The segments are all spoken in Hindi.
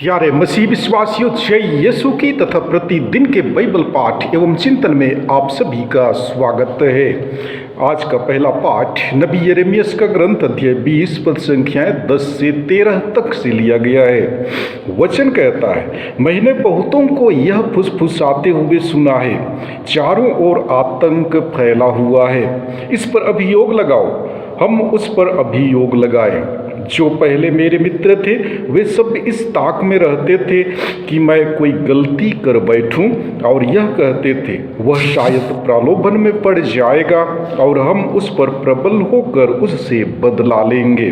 प्यारे मसीह विश्वासियों, जय यीशु की तथा प्रतिदिन के बाइबल पाठ एवं चिंतन में आप सभी का स्वागत है। आज का पहला पाठ नबी यिर्मयाह का ग्रंथ अध्याय 20 पद संख्याएं 10 से 13 तक से लिया गया है। वचन कहता है, मैंने बहुतों को यह फुसफुसाते हुए सुना है, चारों ओर आतंक फैला हुआ है। इस पर अभियोग लगाओ, हम उस पर अभियोग लगाएं। जो पहले मेरे मित्र थे वे सब इस ताक में रहते थे कि मैं कोई गलती कर बैठूं, और यह कहते थे वह शायद प्रलोभन में पड़ जाएगा और हम उस पर प्रबल होकर उससे बदला लेंगे।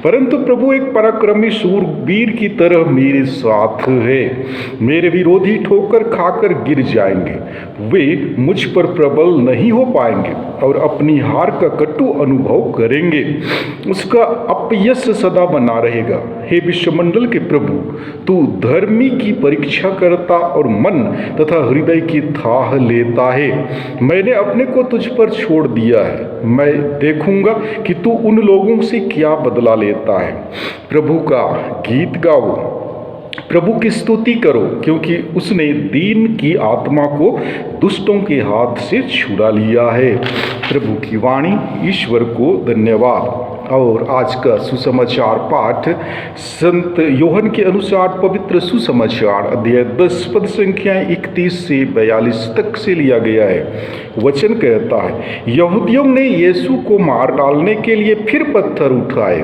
परंतु प्रभु एक पराक्रमी शूरवीर की तरह मेरे साथ है। मेरे विरोधी ठोकर खाकर गिर जाएंगे, वे मुझ पर प्रबल नहीं हो पाएंगे और अपनी हार का कटु अनुभव करेंगे। उसका अपयश सदा बना रहेगा। हे विश्वमंडल के प्रभु, तू धर्मी की परीक्षा करता और मन तथा हृदय की थाह लेता है। मैंने अपने को तुझ पर छोड़ दिया है। मैं देखूंगा कि तू उन लोगों से क्या बदला लेता है। प्रभु का गीत गाओ, प्रभु की स्तुति करो, क्योंकि उसने दीन की आत्मा को दुष्टों के हाथ से छुड़ा लिया है। प्रभु की वाणी। ईश्वर को धन्यवाद। और आज का सुसमाचार पाठ संत यूहन्ना के अनुसार पवित्र सुसमाचार अध्याय 10 पद संख्या 31 से 42 तक से लिया गया है। वचन कहता है, यहूदियों ने यीशु को मार डालने के लिए फिर पत्थर उठाए।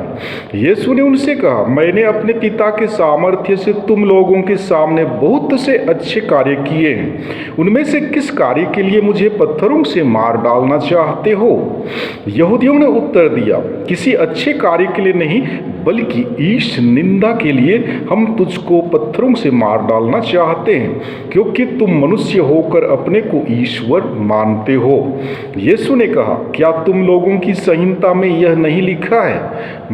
यीशु ने उनसे कहा, मैंने अपने पिता के सामर्थ्य से तुम लोगों के सामने बहुत से अच्छे कार्य किए हैं। उनमें से किस कार्य के लिए मुझे पत्थरों से मार डालना चाहते हो? यहूदियों ने उत्तर दिया, किसी अच्छे कार्य के लिए नहीं, बल्कि ईश निंदा के लिए हम तुझको पत्थरों से मार डालना चाहते हैं, क्योंकि तुम मनुष्य होकर अपने को ईश्वर मानते हो। यीशु ने कहा, क्या तुम लोगों की संहिता में यह नहीं लिखा है?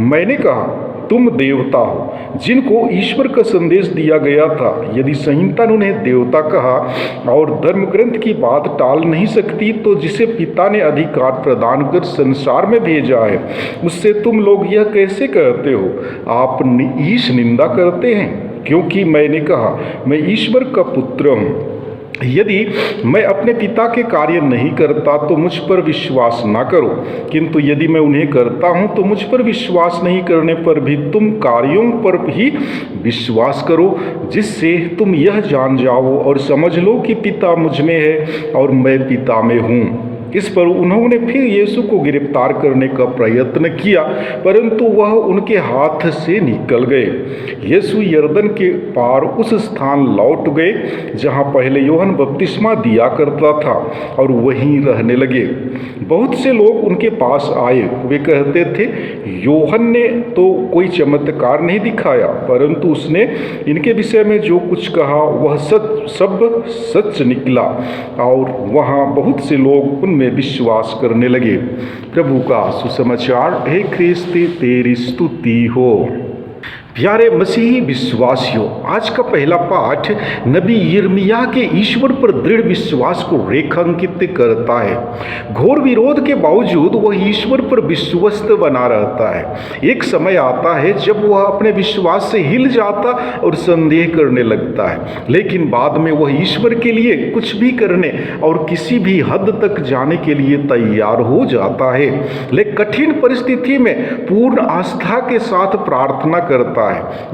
मैंने कहा, तुम देवता हो जिनको ईश्वर का संदेश दिया गया था। यदि संहिता ने उन्हें देवता कहा और धर्म ग्रंथ की बात टाल नहीं सकती, तो जिसे पिता ने अधिकार प्रदान कर संसार में भेजा है, उससे तुम लोग यह कैसे कहते हो, आप ईश निंदा करते हैं? क्योंकि मैंने कहा, मैं ईश्वर का पुत्र हूँ। यदि मैं अपने पिता के कार्य नहीं करता तो मुझ पर विश्वास ना करो, किंतु यदि मैं उन्हें करता हूँ तो मुझ पर विश्वास नहीं करने पर भी तुम कार्यों पर ही विश्वास करो, जिससे तुम यह जान जाओ और समझ लो कि पिता मुझ में है और मैं पिता में हूँ। इस पर उन्होंने फिर यीशु को गिरफ्तार करने का प्रयत्न किया, परंतु वह उनके हाथ से निकल गए। यीशु यरदन के पार उस स्थान लौट गए जहाँ पहले यूहन्ना बपतिस्मा दिया करता था, और वहीं रहने लगे। बहुत से लोग उनके पास आए। वे कहते थे, यूहन्ना ने तो कोई चमत्कार नहीं दिखाया, परंतु उसने इनके विषय में जो कुछ कहा वह सब सच निकला। और वहाँ बहुत से लोग उनमें विश्वास करने लगे। प्रभु का सुसमाचार। हे ख्रिस्ती, तेरी स्तुति हो। प्यारे मसीही विश्वासियों, आज का पहला पाठ नबी यिर्मयाह के ईश्वर पर दृढ़ विश्वास को रेखांकित करता है। घोर विरोध के बावजूद वह ईश्वर पर विश्वस्त बना रहता है। एक समय आता है जब वह अपने विश्वास से हिल जाता और संदेह करने लगता है, लेकिन बाद में वह ईश्वर के लिए कुछ भी करने और किसी भी हद तक जाने के लिए तैयार हो जाता है। लेकिन कठिन परिस्थिति में पूर्ण आस्था के साथ प्रार्थना करता है।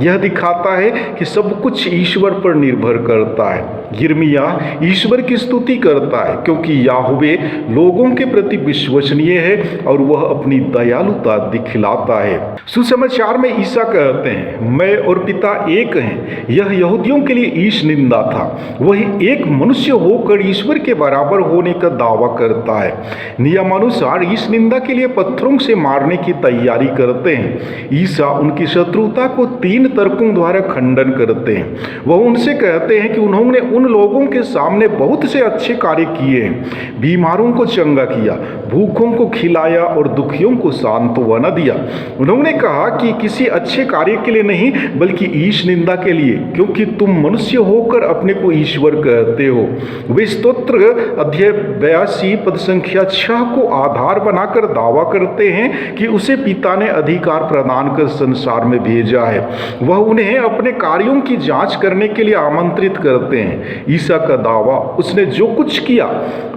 यह दिखाता है कि सब कुछ ईश्वर पर निर्भर करता है। यिर्मयाह ईश्वर की स्तुति करता है, क्योंकि याहवे लोगों के प्रति विश्वसनीय है और वह अपनी दयालुता दिखलाता है। सुसमाचार में ईसा कहते हैं, मैं और पिता एक हैं। यह यहूदियों के लिए ईश निंदा था। वह एक मनुष्य होकर ईश्वर के बराबर होने का दावा करता है। नियमानुसार ईश निंदा के लिए पत्थरों से मारने की तैयारी करते हैं। ईसा उनकी शत्रुता को 3 तर्कों द्वारा खंडन करते हैं। वह उनसे कहते हैं कि उन्होंने उन लोगों के सामने बहुत से अच्छे कार्य किए हैं। बीमारों को चंगा किया, भूखों को खिलाया और दुखियों को सांत्वना दिया। उन्होंने कहा कि किसी अच्छे कार्य के लिए नहीं बल्कि ईश निंदा के लिए, क्योंकि तुम मनुष्य होकर अपने को ईश्वर कहते हो। वे स्तोत्र अध्याय 82 पद संख्या 6 को आधार बनाकर दावा करते हैं कि उसे पिता ने अधिकार प्रदान कर संसार में भेजा है। वह उन्हें अपने कार्यों की जांच करने के लिए आमंत्रित करते हैं। ईसा का दावा उसने जो कुछ किया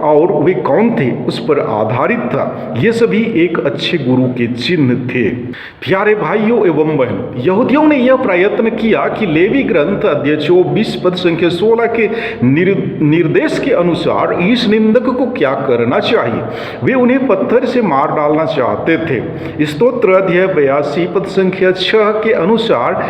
और वे कौन थे उस पर आधारित था। ये सभी एक अच्छे गुरु के चिन्ह थे। प्यारे भाइयों एवं बहनों, यहूदियों ने यह प्रयत्न किया कि लेवी ग्रंथ अध्याय 24 पद संख्या 16 के निर्देश के अनुसार ईश निंदक को क्या करना चाहिए। वे उन्हें पत्थर से मार डालना चाहते थे। स्तोत्र अध्याय 82 पद संख्या 6 के अनुसार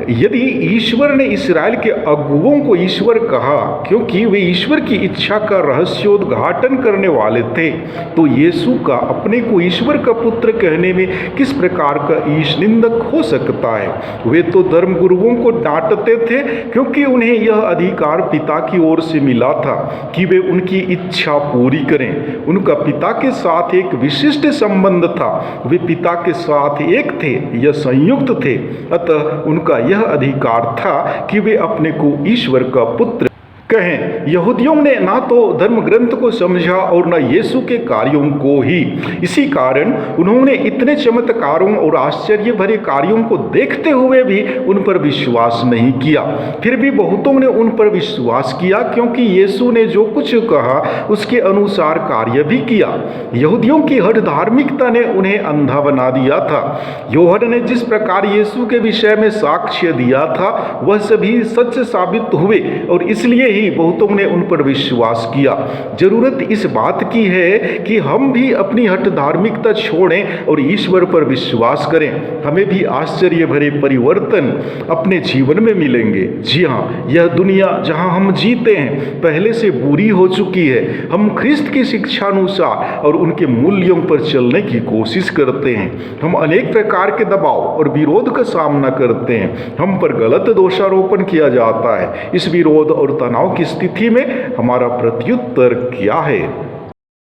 यदि ईश्वर ने इस्राएल के अगुओं को ईश्वर कहा क्योंकि वे ईश्वर की इच्छा का रहस्योद्घाटन करने वाले थे, तो यीशु का अपने को ईश्वर का पुत्र कहने में किस प्रकार का ईश निंदक हो सकता है। वे तो धर्म गुरुओं को डांटते थे क्योंकि उन्हें यह अधिकार पिता की ओर से मिला था कि वे उनकी इच्छा पूरी करें। उनका पिता के साथ एक विशिष्ट संबंध था। वे पिता के साथ एक थे या संयुक्त थे, अतः उनका यह अधिकार था कि वे अपने को ईश्वर का पुत्र कहें। यहूदियों ने ना तो धर्म ग्रंथ को समझा और न यीशु के कार्यों को ही। इसी कारण उन्होंने इतने चमत्कारों और आश्चर्य भरे कार्यों को देखते हुए भी उन पर विश्वास नहीं किया। फिर भी बहुतों ने उन पर विश्वास किया क्योंकि यीशु ने जो कुछ कहा उसके अनुसार कार्य भी किया। यहूदियों की हठ धार्मिकता ने उन्हें अंधा बना दिया था। यूहन्ना ने जिस प्रकार यीशु के विषय में साक्ष्य दिया था वह सभी सच साबित हुए और इसलिए बहुतों ने उन पर विश्वास किया। जरूरत इस बात की है कि हम भी अपनी हठ धार्मिकता छोड़ें और ईश्वर पर विश्वास करें। हमें भी आश्चर्य भरे परिवर्तन अपने जीवन में मिलेंगे। जी हाँ, यह दुनिया जहां हम जीते हैं पहले से बुरी हो चुकी है। हम ख्रिस्त की शिक्षा अनुसार और उनके मूल्यों पर चलने की कोशिश करते हैं। हम अनेक प्रकार के दबाव और विरोध का सामना करते हैं। हम पर गलत दोषारोपण किया जाता है। इस विरोध और तनाव की स्थिति में हमारा प्रत्युत्तर क्या है?